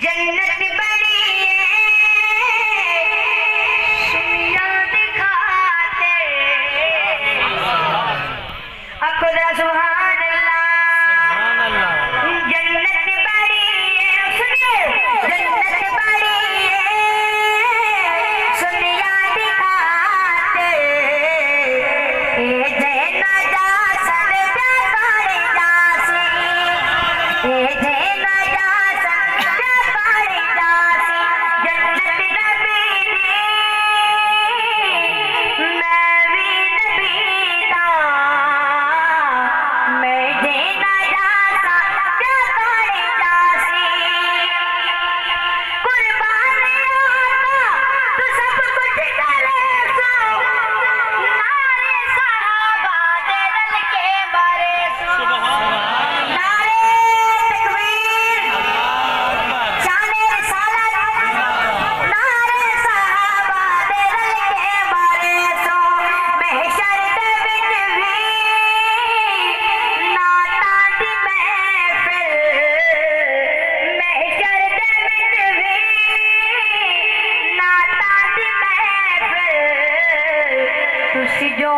जन्नत बड़ी सुनिया दिखाते खुदा सुभान अल्लाह। जन्नत बड़ी सुनिए, जन्नत बड़ी सुनिया दिखाते ना जा सकते पड़े जासी ना जा सकते पड़े जासी। जन्नत नबी मैं भी नबी दा मैं ना जा सकते पड़े जासी। कुर्बान होगा तो सब कुछ करे सो नारे सहाबा दे रल के बारे सो नारे तकबीर शाने रिसालत नारे सहाबा दे रल के बारे सो। महशर दे विच भी नातां दी महफिल महशर दे विच भी नातां दी महफिल तुसी जो